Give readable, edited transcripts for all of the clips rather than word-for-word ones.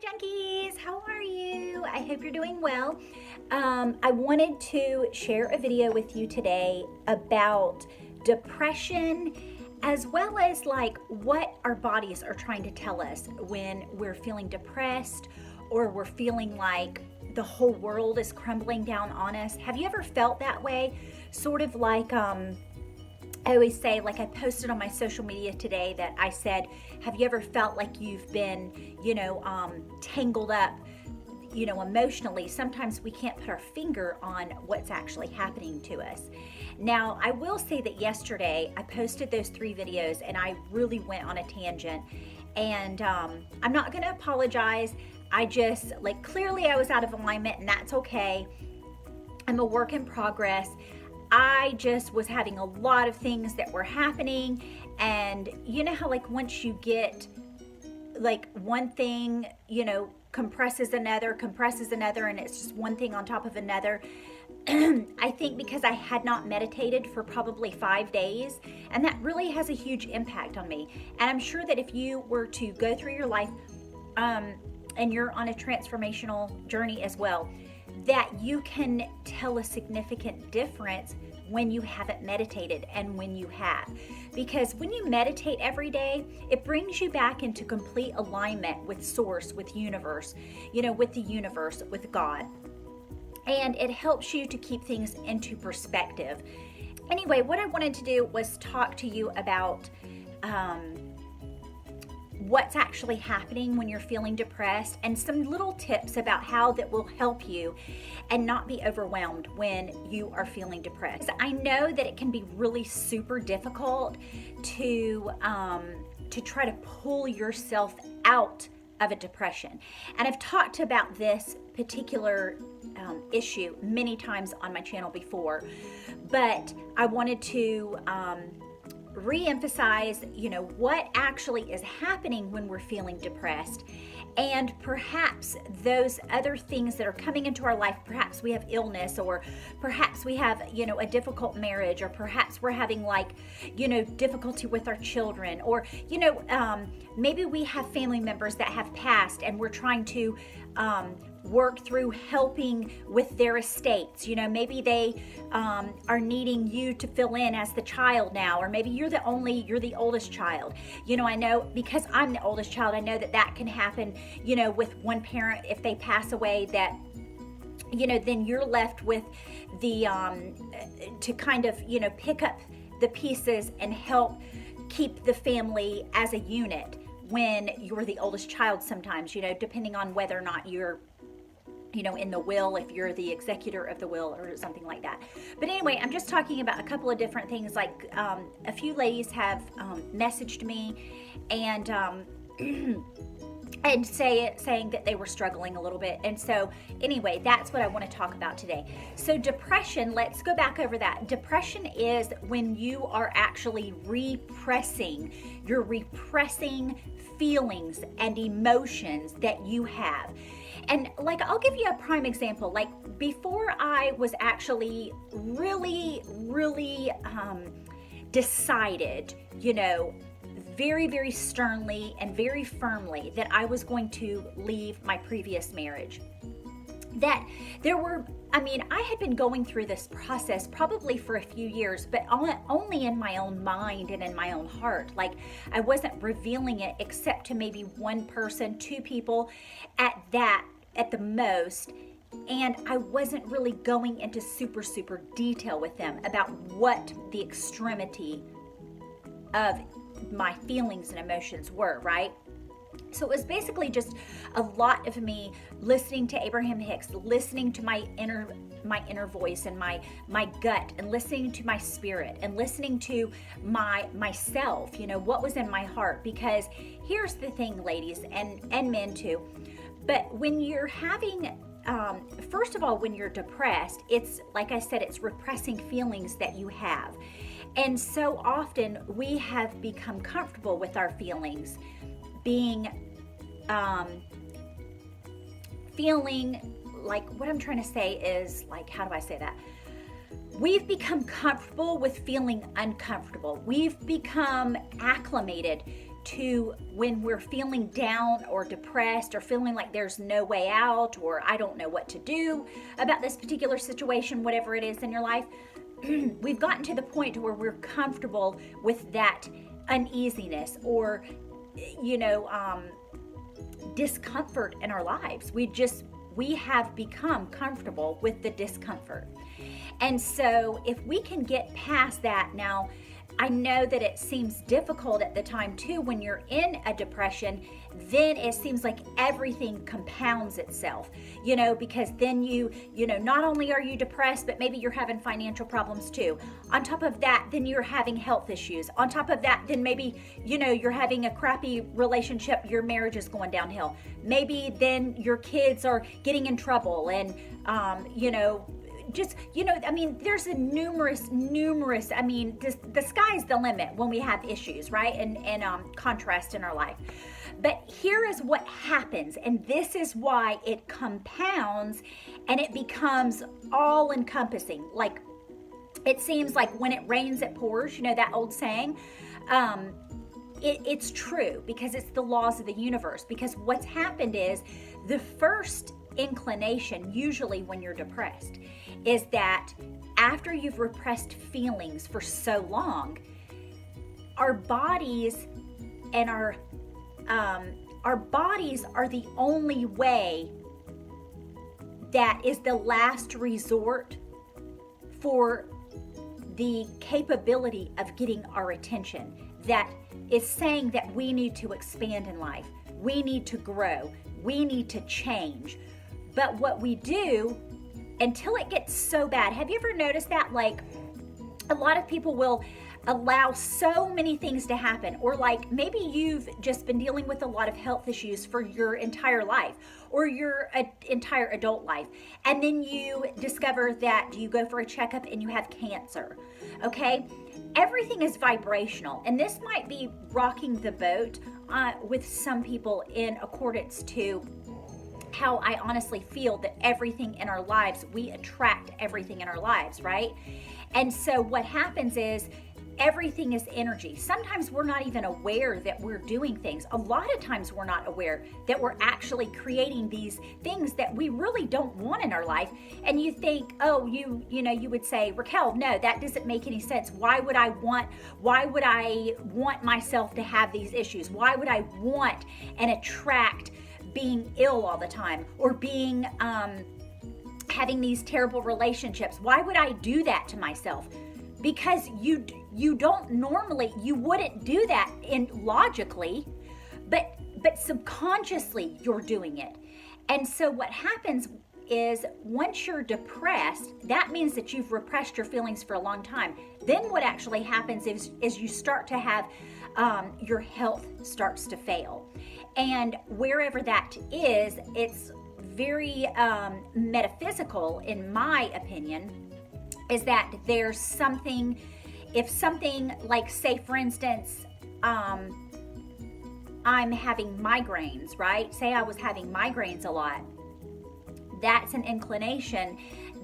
Junkies, how are you? I hope you're doing well. I wanted to share a video with you today about depression, as well as like what our bodies are trying to tell us when we're feeling depressed or we're feeling like the whole world is crumbling down on us. Have you ever felt that way? Sort of like I always say, like I posted on my social media today that I said, have you ever felt like you've been, tangled up, emotionally? Sometimes we can't put our finger on what's actually happening to us. Now, I will say that yesterday I posted those 3 videos and I really went on a tangent, and I'm not going to apologize. I just, clearly I was out of alignment, and that's okay. I'm a work in progress. I just was having a lot of things that were happening, and you know how once you get one thing, compresses another, and it's just one thing on top of another. I think because I had not meditated for probably 5 days, and that really has a huge impact on me. And I'm sure that if you were to go through your life, and you're on a transformational journey as well, that you can tell a significant difference when you haven't meditated and when you have. Because when you meditate every day, it brings you back into complete alignment with Source, with universe, with the universe, with God. And it helps you to keep things into perspective. Anyway, what I wanted to do was talk to you about what's actually happening when you're feeling depressed, and some little tips about how that will help you and not be overwhelmed when you are feeling depressed. I know that it can be really super difficult to try to pull yourself out of a depression. And I've talked about this particular issue many times on my channel before, but I wanted to re-emphasize, what actually is happening when we're feeling depressed, and perhaps those other things that are coming into our life. Perhaps we have illness, or perhaps we have, a difficult marriage, or perhaps we're having difficulty with our children, or, maybe we have family members that have passed and we're trying to work through helping with their estates. Maybe they are needing you to fill in as the child now, or maybe you're the oldest child. I know, because I'm the oldest child, I know that can happen, with one parent. If they pass away, that then you're left with the to kind of pick up the pieces and help keep the family as a unit when you're the oldest child. Sometimes, depending on whether or not you're in the will, if you're the executor of the will or something like that. But anyway, I'm just talking about a couple of different things. A few ladies have messaged me and and saying that they were struggling a little bit. And so anyway, that's what I want to talk about today. So depression, let's go back over that. Depression is when you are actually repressing feelings and emotions that you have. And I'll give you a prime example. Before I was actually really decided, very, very sternly and very firmly that I was going to leave my previous marriage. That there were, I had been going through this process probably for a few years, but only in my own mind and in my own heart. I wasn't revealing it except to maybe one person, 2 people at the most. And I wasn't really going into super detail with them about what the extremity of my feelings and emotions were, right? So it was basically just a lot of me listening to Abraham Hicks, listening to my inner voice and my gut, and listening to my spirit, and listening to myself, what was in my heart. Because here's the thing, ladies, and men too, but when you're having first of all, when you're depressed, it's like I said, it's repressing feelings that you have. And so often we have become comfortable with our feelings, feeling like, what I'm trying to say is, how do I say that? We've become comfortable with feeling uncomfortable. We've become acclimated to when we're feeling down or depressed or feeling like there's no way out, or I don't know what to do about this particular situation, whatever it is in your life, we've gotten to the point where we're comfortable with that uneasiness or, discomfort in our lives. We have become comfortable with the discomfort. And so if we can get past that now, I know that it seems difficult at the time too when you're in a depression. Then it seems like everything compounds itself, because then not only are you depressed, but maybe you're having financial problems too. On top of that, then you're having health issues. On top of that, then maybe, you're having a crappy relationship, your marriage is going downhill. Maybe then your kids are getting in trouble and, there's a numerous, the sky's the limit when we have issues, right? And contrast in our life. But here is what happens, and this is why it compounds and it becomes all encompassing. Like, it seems like when it rains, it pours, that old saying. It's true because it's the laws of the universe. Because what's happened is the first inclination, usually when you're depressed, is that after you've repressed feelings for so long, our bodies and our bodies are the only way that is the last resort for the capability of getting our attention. That is saying that we need to expand in life. We need to grow. We need to change. But what we do until it gets so bad, have you ever noticed that? Like, a lot of people will allow so many things to happen, or like maybe you've just been dealing with a lot of health issues for your entire life or your entire adult life, and then you discover that you go for a checkup and you have cancer. Okay, everything is vibrational, and this might be rocking the boat with some people in accordance to how I honestly feel that everything in our lives, we attract everything in our lives, right? And so what happens is everything is energy. Sometimes we're not even aware that we're doing things. A lot of times we're not aware that we're actually creating these things that we really don't want in our life. And you think, oh, you would say, Raquel, no, that doesn't make any sense. Why would I want myself to have these issues? Why would I want and attract being ill all the time, or being having these terrible relationships? Why would I do that to myself? Because you wouldn't do that logically, but subconsciously you're doing it. And so what happens is once you're depressed, that means that you've repressed your feelings for a long time. Then what actually happens is you start to have your health starts to fail. And wherever that is, it's very metaphysical, in my opinion, is that there's something, if something like, say for instance, I'm having migraines, right? Say I was having migraines a lot. That's an inclination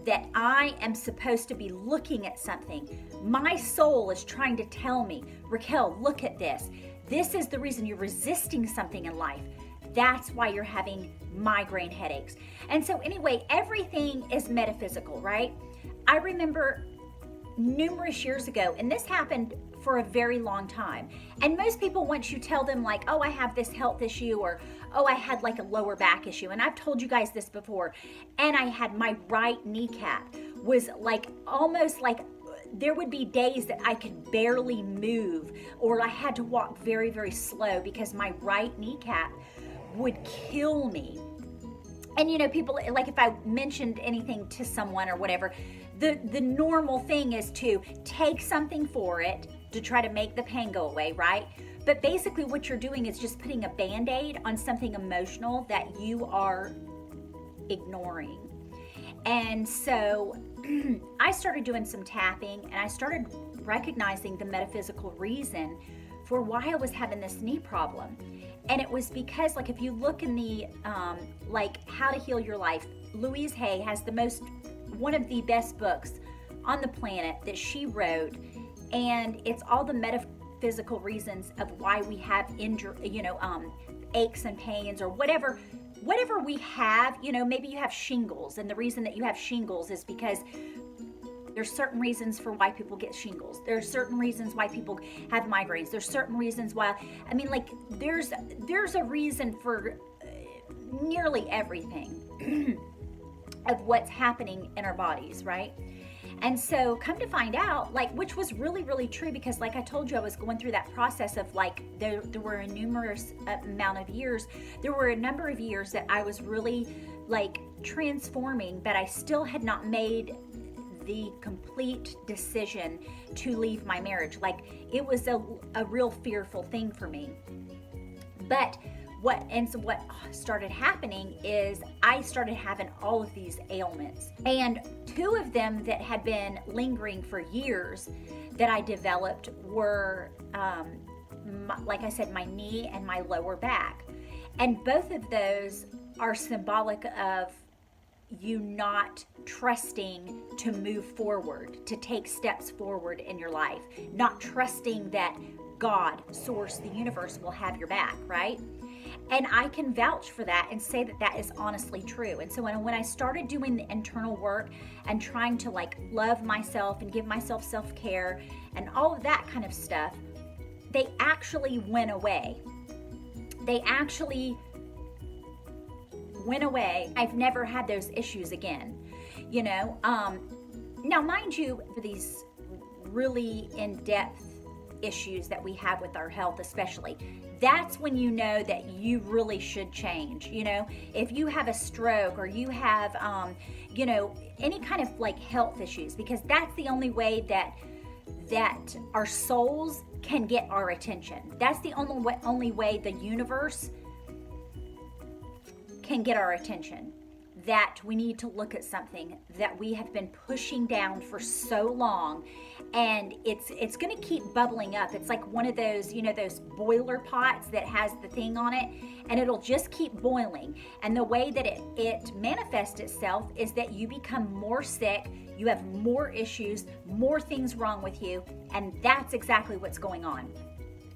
that I am supposed to be looking at something. My soul is trying to tell me, Raquel, look at this. This is the reason you're resisting something in life. That's why you're having migraine headaches. And so anyway, everything is metaphysical, right? I remember numerous years ago, and this happened for a very long time. And most people, once you tell them like, oh, I have this health issue, or oh, I had like a lower back issue, and I've told you guys this before, and I had my right kneecap was like almost like, there would be days that I could barely move, or I had to walk very, very slow because my right kneecap would kill me. And people, like if I mentioned anything to someone or whatever, the normal thing is to take something for it to try to make the pain go away, right? But basically what you're doing is just putting a Band-Aid on something emotional that you are ignoring. And so I started doing some tapping, and I started recognizing the metaphysical reason for why I was having this knee problem. And it was because, like, if you look in the, like, How to Heal Your Life, Louise Hay has one of the best books on the planet that she wrote, and it's all the metaphysical physical reasons of why we have aches and pains or whatever we have. Maybe you have shingles, and the reason that you have shingles is because there's certain reasons for why people get shingles. There's certain reasons why people have migraines. There's certain reasons why, there's a reason for nearly everything of what's happening in our bodies, right? And so come to find out, which was really, really true, because like I told you, I was going through that process of there were a numerous amount of years. There were a number of years that I was really transforming, but I still had not made the complete decision to leave my marriage. It was a real fearful thing for me. But what started happening is I started having all of these ailments, and two of them that had been lingering for years that I developed were, like I said, my knee and my lower back. And both of those are symbolic of you not trusting to move forward, to take steps forward in your life, not trusting that God, source, the universe will have your back, right? And I can vouch for that and say that that is honestly true. And so when I started doing the internal work and trying to love myself and give myself self-care and all of that kind of stuff, they actually went away. They actually went away. I've never had those issues again, Now, mind you, for these really in-depth issues that we have with our health especially, that's when you know that you really should change. If you have a stroke or you have any kind of health issues, because that's the only way that our souls can get our attention. That's the only way the universe can get our attention, that we need to look at something that we have been pushing down for so long, and it's going to keep bubbling up. It's like one of those, those boiler pots that has the thing on it, and it'll just keep boiling. And the way that it manifests itself is that you become more sick, you have more issues, more things wrong with you, and that's exactly what's going on.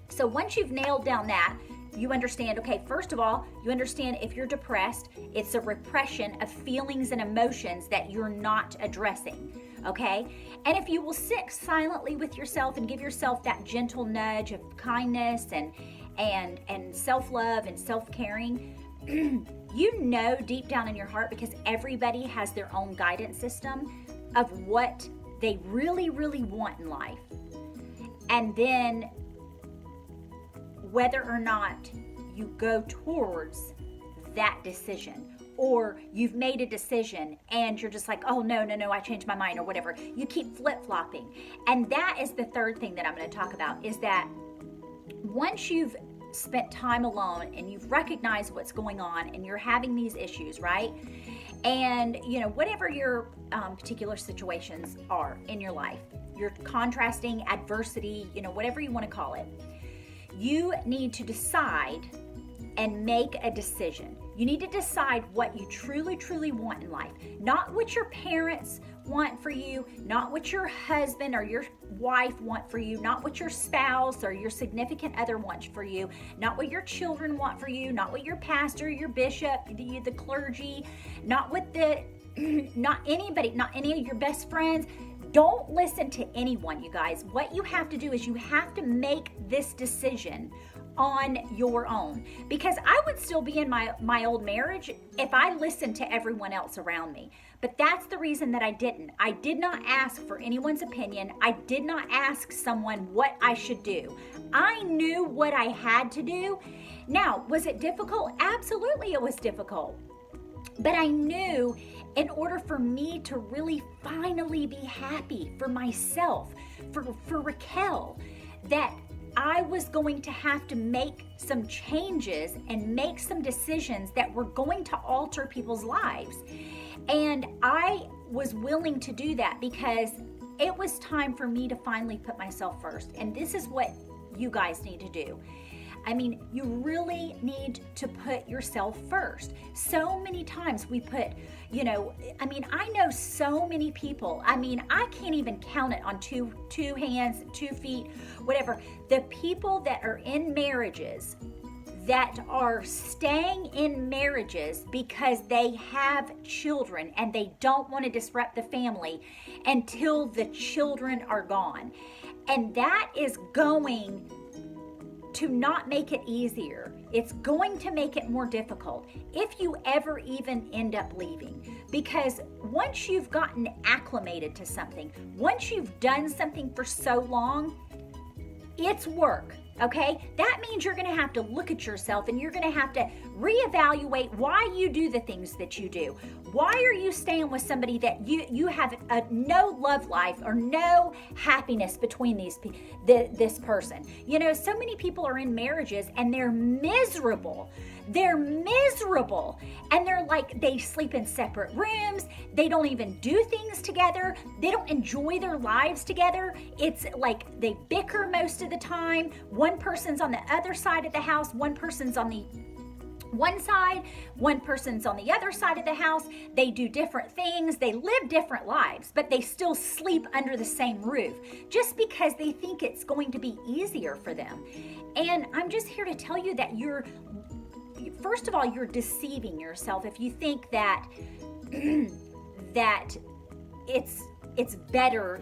So once you've nailed down that, you understand, okay, first of all, you understand if you're depressed, it's a repression of feelings and emotions that you're not addressing, okay? And if you will sit silently with yourself and give yourself that gentle nudge of kindness and self-love and self-caring, deep down in your heart, because everybody has their own guidance system of what they really, really want in life. And then whether or not you go towards that decision, or you've made a decision and you're just like, oh, no, I changed my mind or whatever. You keep flip-flopping. And that is the third thing that I'm going to talk about, is that once you've spent time alone and you've recognized what's going on and you're having these issues, right? And, whatever your particular situations are in your life, your contrasting adversity, whatever you want to call it, you need to decide and make a decision. You need to decide what you truly, truly want in life. Not what your parents want for you, not what your husband or your wife want for you, not what your spouse or your significant other wants for you, not what your children want for you, not what your pastor, your bishop, the clergy, not anybody, not any of your best friends. Don't listen to anyone, you guys. What you have to do is you have to make this decision on your own, because I would still be in my old marriage if I listened to everyone else around me. But that's the reason that I didn't. I did not ask for anyone's opinion. I did not ask someone what I should do. I knew what I had to do. Now, was it difficult? Absolutely, it was difficult. But I knew in order for me to really finally be happy for myself, for Raquel, that I was going to have to make some changes and make some decisions that were going to alter people's lives. And I was willing to do that because it was time for me to finally put myself first. And this is what you guys need to do. I mean, you really need to put yourself first. So many times we put, I know so many people. I mean, I can't even count it on two hands, 2 feet, whatever. The people that are in marriages that are staying in marriages because they have children and they don't want to disrupt the family until the children are gone. And that is going to not make it easier. It's going to make it more difficult if you ever even end up leaving. Because once you've gotten acclimated to something, once you've done something for so long, it's work. Okay, that means you're going to have to look at yourself and you're going to have to reevaluate why you do the things that you do. Why are you staying with somebody that you have no love life or no happiness between this person? So many people are in marriages and they're miserable. They're miserable. And they're like, they sleep in separate rooms. They don't even do things together. They don't enjoy their lives together. It's like they bicker most of the time. One person's on the other side of the house. One person's on the one side, one person's on the other side of the house. They do different things. They live different lives, but they still sleep under the same roof just because they think it's going to be easier for them. And I'm just here to tell you that first of all, you're deceiving yourself if you think that that it's better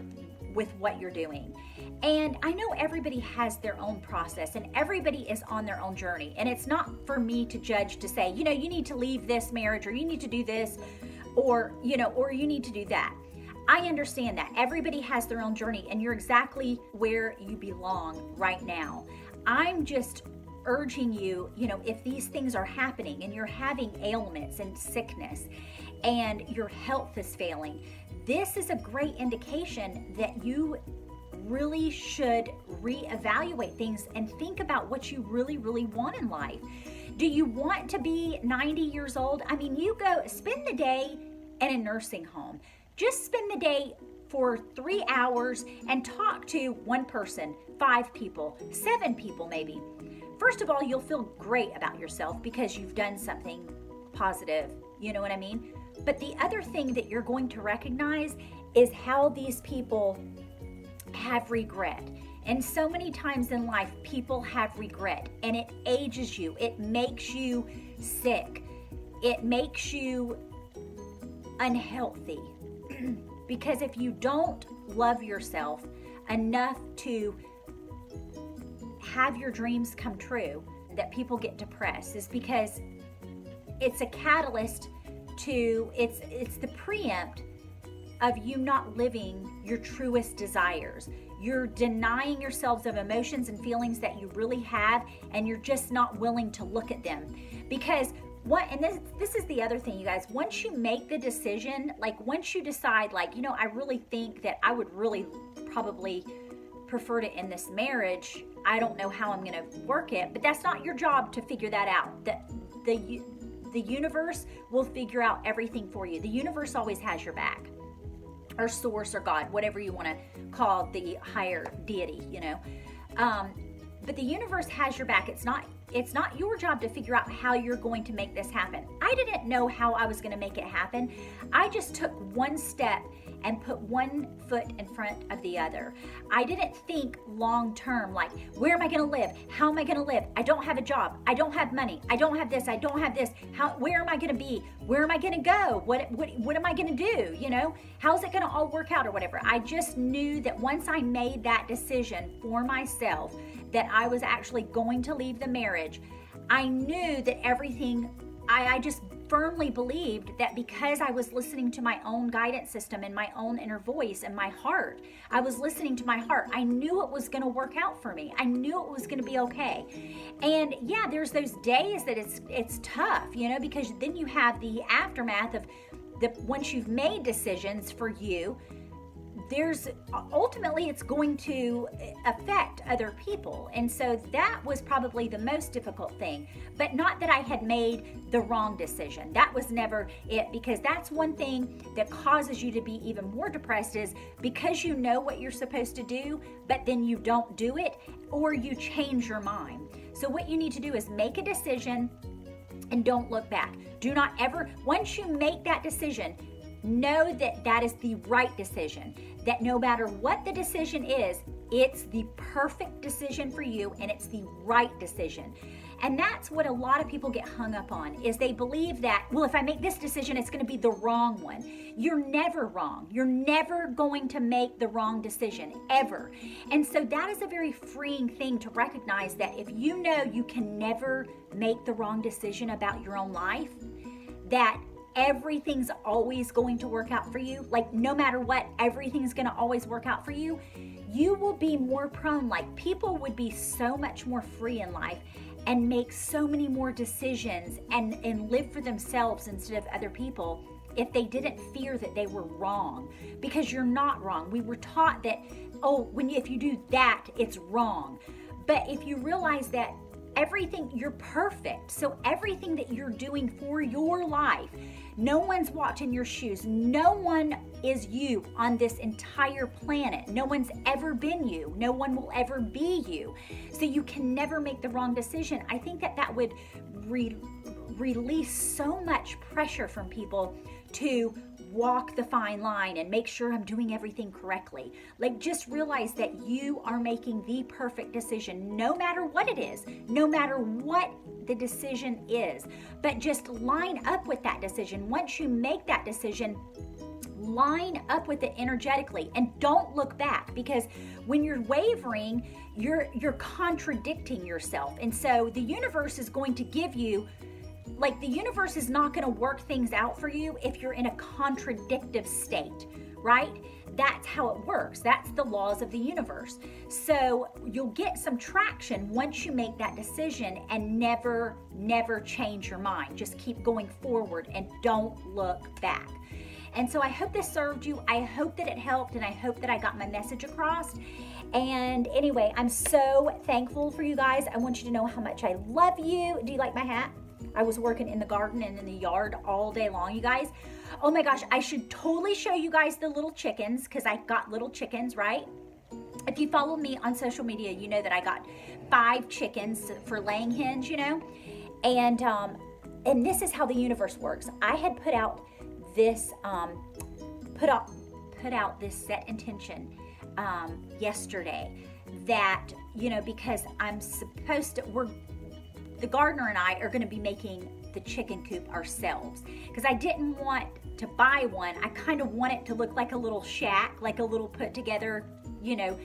with what you're doing. And I know everybody has their own process and everybody is on their own journey. And it's not for me to judge to say, you need to leave this marriage or you need to do this or you need to do that. I understand that everybody has their own journey and you're exactly where you belong right now. I'm just urging you, if these things are happening and you're having ailments and sickness and your health is failing, this is a great indication that you really should reevaluate things and think about what you really, really want in life. Do you want to be 90 years old? I mean, you go spend the day in a nursing home. Just spend the day for 3 hours and talk to one person, 5 people, 7 people maybe. First of all, you'll feel great about yourself because you've done something positive. You know what I mean? But the other thing that you're going to recognize is how these people have regret. And so many times in life, people have regret and it ages you. It makes you sick. It makes you unhealthy. Because if you don't love yourself enough to have your dreams come true, that people get depressed is because it's a catalyst to, it's the preempt of you not living your truest desires. You're denying yourselves of emotions and feelings that you really have, and you're just not willing to look at them. Because this is the other thing, you guys, once you make the decision, like once you decide, like, I really think that I would really probably prefer to end this marriage. I don't know how I'm going to work it, but that's not your job to figure that out. The universe will figure out everything for you. The universe always has your back, or source, or God, whatever you want to call the higher deity, but the universe has your back. It's not your job to figure out how you're going to make this happen. I didn't know how I was going to make it happen. I just took one step and put one foot in front of the other. I didn't think long term, like, where am I going to live? How am I going to live? I don't have a job. I don't have money. I don't have this. I don't have this. Where am I going to be? Where am I going to go? What am I going to do? How's it going to all work out or whatever? I just knew that once I made that decision for myself, that I was actually going to leave the marriage, I knew that everything, I just firmly believed that because I was listening to my own guidance system and my own inner voice and my heart, I was listening to my heart. I knew it was going to work out for me. I knew it was going to be okay. And yeah, there's those days that it's tough, because then you have the aftermath of once you've made decisions for you, ultimately it's going to affect other people. And so that was probably the most difficult thing, but not that I had made the wrong decision. That was never it, because that's one thing that causes you to be even more depressed, is because you know what you're supposed to do, but then you don't do it, or you change your mind. So what you need to do is make a decision and don't look back. Do not ever, once you make that decision, know that that is the right decision, that no matter what the decision is, it's the perfect decision for you and it's the right decision. And that's what a lot of people get hung up on, is they believe that, well, if I make this decision, it's going to be the wrong one. You're never wrong. You're never going to make the wrong decision, ever. And so that is a very freeing thing to recognize, that if you know you can never make the wrong decision about your own life, that everything's always going to work out for you. Like, no matter what, everything's going to always work out for you. You will be more prone, like people would be so much more free in life and make so many more decisions and live for themselves instead of other people if they didn't fear that they were wrong. Because you're not wrong. We were taught that, oh, if you do that, it's wrong. But if you realize that everything, you're perfect. So everything that you're doing for your life, no one's walked in your shoes. No one is you on this entire planet. No one's ever been you. No one will ever be you. So you can never make the wrong decision. I think that would release so much pressure from people to walk the fine line and make sure I'm doing everything correctly. Like, just realize that you are making the perfect decision, no matter what it is, no matter what the decision is. But just line up with that decision. Once you make that decision, line up with it energetically and don't look back, because when you're wavering, you're contradicting yourself. And so the universe is going to give you, like, the universe is not going to work things out for you if you're in a contradictive state, right? That's how it works. That's the laws of the universe. So you'll get some traction once you make that decision, and never change your mind. Just keep going forward and don't look back. And so I hope this served you. I hope that it helped, and I hope that I got my message across. And anyway, I'm so thankful for you guys. I want you to know how much I love you. Do you like my hat? I was working in the garden and in the yard all day long, you guys. Oh my gosh, I should totally show you guys the little chickens, because I got little chickens, right? If you follow me on social media, you know that I got 5 chickens for laying hens, you know? And this is how the universe works. I had put out this put out this set intention yesterday, that, you know, because I'm supposed to, the gardener and I are going to be making the chicken coop ourselves, because I didn't want to buy one. I kind of want it to look like a little shack, like a little put together, you know,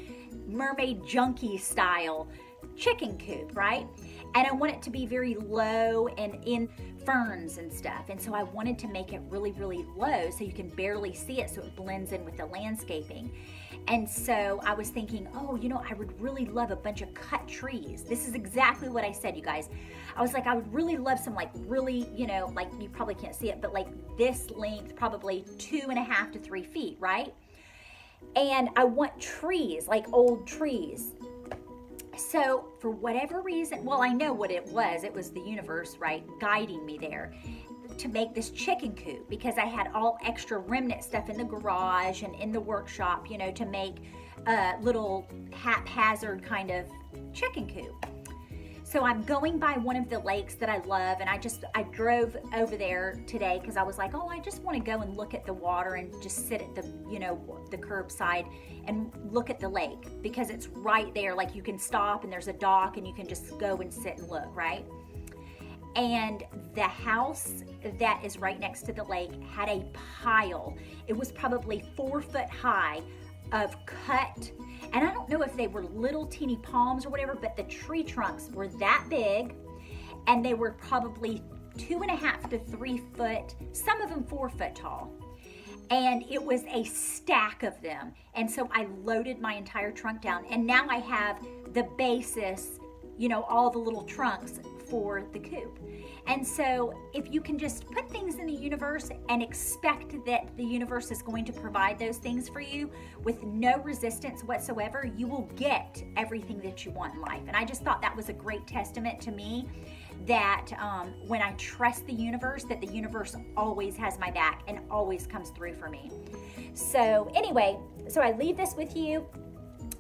Mermaid Junkie style chicken coop, right? And I want it to be very low and in ferns and stuff. And so I wanted to make it really, really low so you can barely see it, so it blends in with the landscaping. And so I was thinking, oh, you know, I would really love a bunch of cut trees. This is exactly what I said, you guys. I was like, I would really love some, like, really, you know, like, you probably can't see it, but like this length, probably 2.5 to 3 feet, right? And I want trees, like old trees. So for whatever reason, well, I know what it was. It was the universe, right, guiding me there to make this chicken coop, because I had all extra remnant stuff in the garage and in the workshop, you know, to make a little haphazard kind of chicken coop. So I'm going by one of the lakes that I love, and I drove over there today because I was like, oh, I just want to go and look at the water and just sit at the, you know, the curbside and look at the lake, because it's right there. Like, you can stop and there's a dock and you can just go and sit and look, right? And the house that is right next to the lake had a pile. It was probably 4 foot high of cut, and I don't know if they were little teeny palms or whatever, but the tree trunks were that big, and they were probably 2.5 to 3 foot, some of them 4 foot tall. And it was a stack of them. And so I loaded my entire trunk down, and now I have the basis, you know, all the little trunks for the coop. And so if you can just put things in the universe and expect that the universe is going to provide those things for you with no resistance whatsoever, you will get everything that you want in life. And I just thought that was a great testament to me that when I trust the universe, that the universe always has my back and always comes through for me. So anyway, so I leave this with you.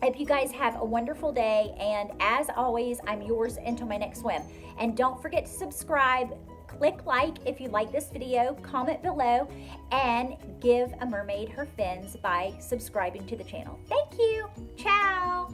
I hope you guys have a wonderful day, and as always, I'm yours until my next swim. And don't forget to subscribe, click like if you like this video, comment below, and give a mermaid her fins by subscribing to the channel. Thank you. Ciao.